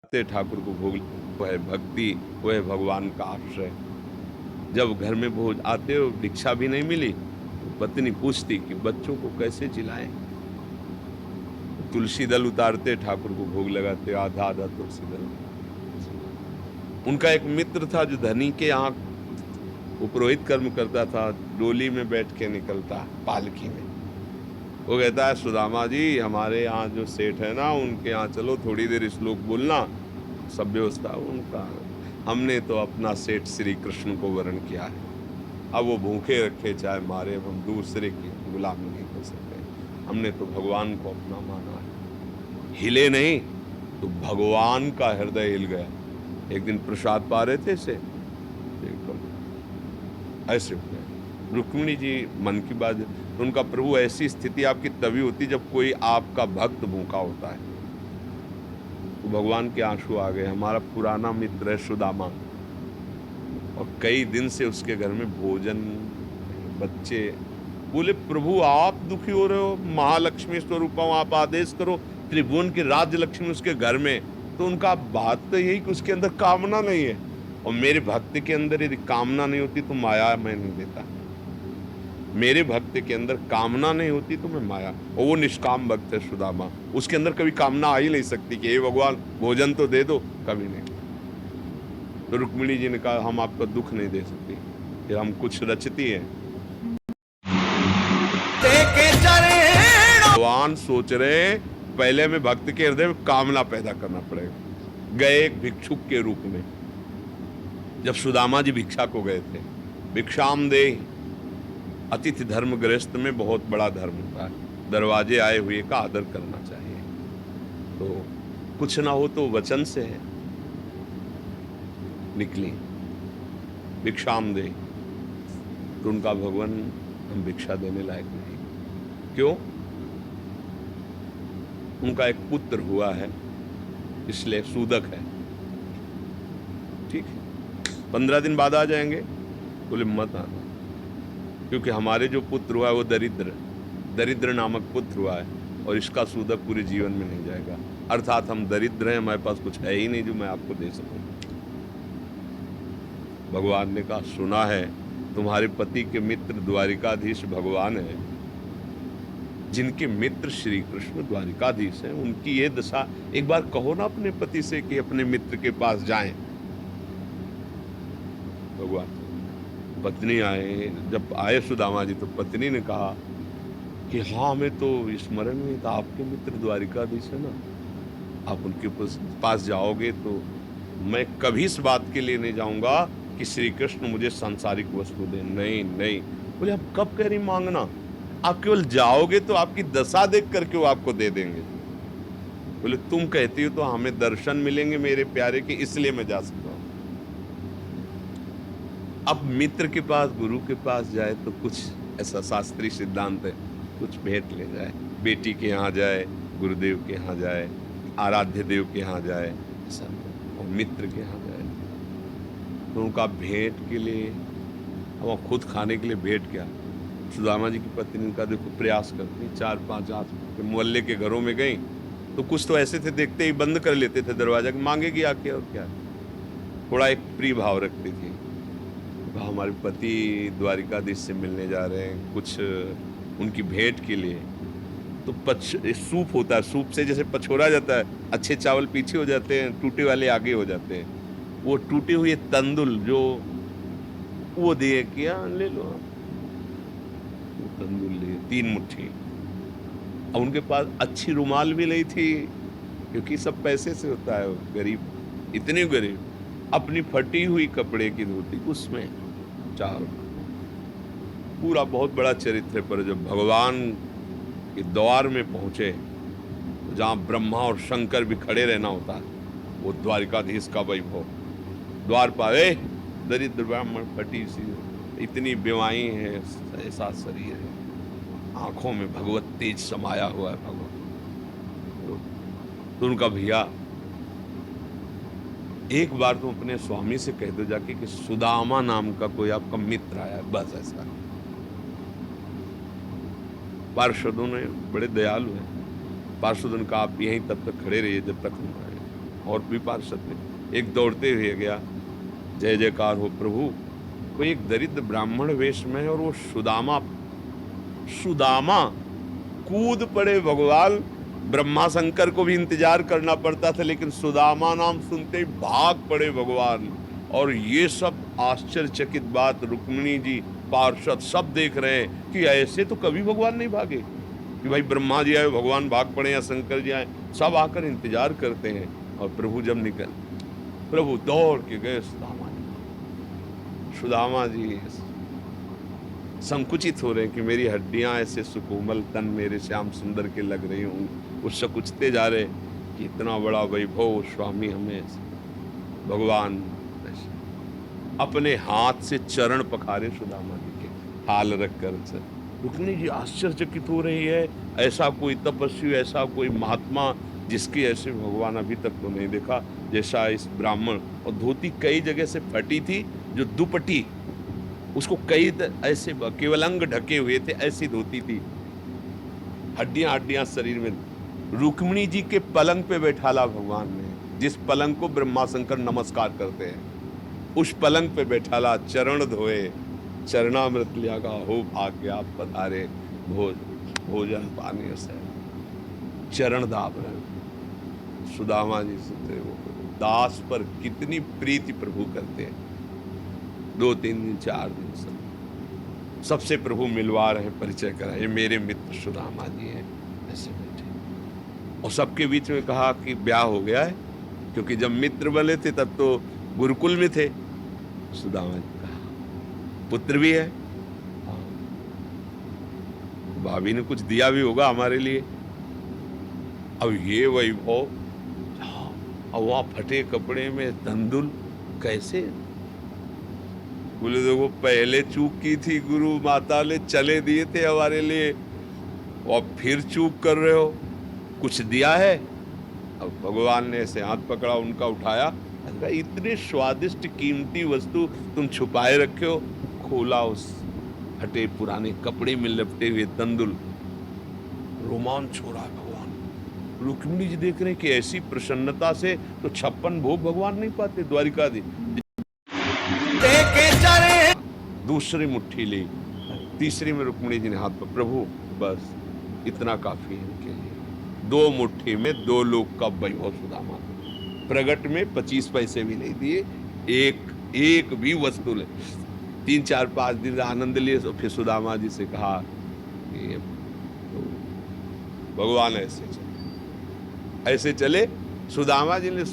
ठाकुर को भोग, वो है भक्ति, वो है भगवान का आश्रय। जब घर में भोज आते हो, भिक्षा भी नहीं मिली तो पत्नी पूछती कि बच्चों को कैसे जिलाएं। तुलसी दल उतारते, ठाकुर को भोग लगाते, आधा आधा तुलसी दल। उनका एक मित्र था जो धनी के यहाँ वो पुरोहित कर्म करता था, डोली में बैठ के निकलता पालकी में। वो कहता है, सुदामा जी हमारे यहाँ जो सेठ है ना, उनके यहाँ चलो, थोड़ी देर श्लोक बोलना, सब व्यवस्था उनका। हमने तो अपना सेठ श्री कृष्ण को वरण किया है, अब वो भूखे रखे चाहे मारे, हम दूसरे की गुलामी नहीं कर सकते। हमने तो भगवान को अपना माना है। हिले नहीं तो भगवान का हृदय हिल गया। एक दिन प्रसाद पा रहे थे से एकदम ऐसे हो गए। रुक्मिणी जी मन की बात, तो उनका प्रभु ऐसी स्थिति आपकी तभी होती जब कोई आपका भक्त भूखा होता है। तो भगवान के आंसू आ गए। हमारा पुराना मित्र है सुदामा, और कई दिन से उसके घर में भोजन, बच्चे। बोले प्रभु आप दुखी हो रहे हो, महालक्ष्मी स्वरूप आप आदेश करो, त्रिभुवन की राज्य लक्ष्मी उसके घर में। तो उनका बात तो यही कि उसके अंदर कामना नहीं है, और मेरे भक्त के अंदर यदि कामना नहीं होती तो माया मैं नहीं देता। मेरे भक्त के अंदर कामना नहीं होती तो मैं माया, और वो निष्काम भक्त है सुदामा, उसके अंदर कभी कामना आ ही नहीं सकती कि हे भगवान भोजन तो दे दो, कभी नहीं। तो रुक्मिणी जी ने कहा हम आपका दुख नहीं दे सकते, फिर हम कुछ रचती है। भगवान सोच रहे पहले में भक्त के हृदय में कामना पैदा करना पड़ेगा। गए एक भिक्षुक के रूप में, जब सुदामा जी भिक्षा को गए थे, भिक्षाम दे, अतिथि धर्म गृहस्थ में बहुत बड़ा धर्म होता है, दरवाजे आए हुए का आदर करना चाहिए। तो कुछ ना हो तो वचन से है, निकली भिक्षाम दे, तो उनका भगवान हम भिक्षा देने लायक नहीं। क्यों? उनका एक पुत्र हुआ है, इसलिए सूदक है। ठीक है, 15 दिन बाद आ जाएंगे। बोले मत आना, क्योंकि हमारे जो पुत्र हुआ है वो दरिद्र नामक पुत्र हुआ है, और इसका सूदक पूरे जीवन में नहीं जाएगा। अर्थात हम दरिद्र हैं, हमारे पास कुछ है ही नहीं जो मैं आपको दे सकूं। भगवान ने कहा सुना है तुम्हारे पति के मित्र द्वारिकाधीश भगवान है, जिनके मित्र श्री कृष्ण द्वारिकाधीश हैं, उनकी ये दशा। एक बार कहो ना अपने पति से कि अपने मित्र के पास जाएं। भगवान पत्नी आए, जब आए सुदामा जी तो पत्नी ने कहा कि हाँ हमें तो स्मरण नहीं था, आपके मित्र द्वारिकाधीश है ना, आप उनके पास जाओगे तो मैं कभी इस बात के लिए नहीं जाऊंगा कि श्री कृष्ण मुझे सांसारिक वस्तु दें। नहीं नहीं। बोले आप कब कह रही मांगना, आप केवल जाओगे तो आपकी दशा देख करके वो आपको दे देंगे। बोले तुम कहती हो तो हमें दर्शन मिलेंगे मेरे प्यारे के, इसलिए मैं जा सकता हूं। अब मित्र के पास, गुरु के पास जाए तो कुछ ऐसा शास्त्रीय सिद्धांत है, कुछ भेंट ले जाए। बेटी के यहाँ जाए, गुरुदेव के यहाँ जाए, आराध्य देव के यहाँ जाए, सब, और मित्र के यहाँ जाए तो उनका भेंट के लिए, और खुद खाने के लिए भेंट क्या। सुदामा जी की पत्नी का देखो प्रयास करती, 4-5 आस के मोहल्ले के घरों में गई तो कुछ तो ऐसे थे देखते ही बंद कर लेते थे दरवाजा, मांगेगी आके और क्या। थोड़ा एक प्रिय भाव रखती थी, हमारे पति द्वारिकाधीश से मिलने जा रहे हैं, कुछ उनकी भेंट के लिए। तो सूप होता है, सूप से जैसे पछोड़ा जाता है, अच्छे चावल पीछे हो जाते हैं, टूटे वाले आगे हो जाते हैं। वो टूटे हुए तंदुल जो वो दिए, किया ले लो, वो तंदुल लिए 3 मुट्ठी। अब उनके पास अच्छी रुमाल भी नहीं थी, क्योंकि सब पैसे से होता है, गरीब, इतने गरीब। अपनी फटी हुई कपड़े की धोती, उसमें चारों, पूरा बहुत बड़ा चरित्र। पर जब भगवान के द्वार में पहुंचे, जहां ब्रह्मा और शंकर भी खड़े रहना होता है, वो द्वारिकाधीश का वैभव। द्वार पाए दरिद्र ब्राह्मण, फटी सी, इतनी बेवाई है, ऐसा शरीर है, आंखों में भगवत तेज समाया हुआ है भगवान। तो उनका भैया, एक बार तुम अपने स्वामी से कह दो जाके कि सुदामा नाम का कोई आपका मित्र आया है, बस ऐसा। पार्षदों ने बड़े दयालु हैं, पार्षदों ने कहा आप यहीं तब तक खड़े रहिए जब तक हम आए। और भी पार्षद थे। एक दौड़ते हुए गया, जय जयकार हो प्रभु। कोई एक दरिद्र ब्राह्मण वेश में है और वो सुदामा सुदामा कूद पड़े भगवान। ब्रह्मा शंकर को भी इंतजार करना पड़ता था, लेकिन सुदामा नाम सुनते ही भाग पड़े भगवान। और ये सब आश्चर्यचकित बात रुक्मिणी जी, पार्षद सब देख रहे हैं कि ऐसे तो कभी भगवान नहीं भागे, कि भाई ब्रह्मा जी आए भगवान भाग पड़े या शंकर जी आए, सब आकर इंतजार करते हैं। और प्रभु जब निकल, प्रभु दौड़ के गए सुदामा जी संकुचित हो रहे हैं कि मेरी हड्डियां ऐसे सुकोमल, तन मेरे श्याम सुंदर के लग रही हूँ। वो सकुचते जा रहे कि इतना बड़ा वैभव स्वामी हमें। भगवान अपने हाथ से चरण पखारे सुदामा जी के, हाल रखकर। रुक्मिणी जी आश्चर्यचकित हो रही है, ऐसा कोई तपस्वी, ऐसा कोई महात्मा जिसकी ऐसे भगवान अभी तक तो नहीं देखा जैसा इस ब्राह्मण। और धोती कई जगह से फटी थी, जो दुपट्टी उसको कई ऐसे केवल अंग ढके हुए थे, ऐसी धोती थी, हड्डियां हड्डियां शरीर में। रुक्मिणी जी के पलंग पे बैठाला भगवान ने, जिस पलंग को ब्रह्मा शंकर नमस्कार करते हैं, उस पलंग पे बैठाला, चरण धोए, चरणामृत लिया का हो भाग्य आप पधारे, भोजन पानी से चरण दाब रहे। सुदामा जी सुनते वो दास पर कितनी प्रीति प्रभु करते हैं। 2-3 दिन 4 दिन सबसे प्रभु मिलवा रहे, परिचय करा, ये मेरे मित्र सुदामा जी हैं, ऐसे बैठे। और सबके बीच में कहा कि ब्याह हो गया है, क्योंकि जब मित्र बने थे तब तो गुरुकुल में थे। सुदामा जी कहा पुत्र भी है, भाभी ने कुछ दिया भी होगा हमारे लिए। अब ये वैभव, अब वहां फटे कपड़े में तंदुल कैसे? बोले देखो पहले चूक की थी, गुरु माता ने चले दिए थे हमारे लिए, और फिर चूक कर रहे हो, कुछ दिया है? अब भगवान ने ऐसे हाथ पकड़ा, उनका उठाया, इतने स्वादिष्ट कीमती वस्तु तुम छुपाए रखे हो। खोला, उस फटे पुराने कपड़े में लपटे हुए तंदुल, रोमांच हो रहा है। भगवान रुक्मिणी जी देख रहे हैं कि ऐसी प्रसन्नता से तो 56 भोग भगवान नहीं पाते द्वारिकाधीश। दूसरी मुट्ठी ली, तीसरी में रुक्मिणी जी ने हाथ पर, प्रभु बस इतना काफी है इनके लिए। 2 मुट्ठी में 2 लोग का वैभव सुदामा, प्रगट में 25 पैसे भी नहीं दिए, एक भी वस्तु ले। 3-4-5 दिन आनंद लिए, तो फिर सुदामा जी से कहा कि तो भगवान ऐसे चले। सुदामा जी ने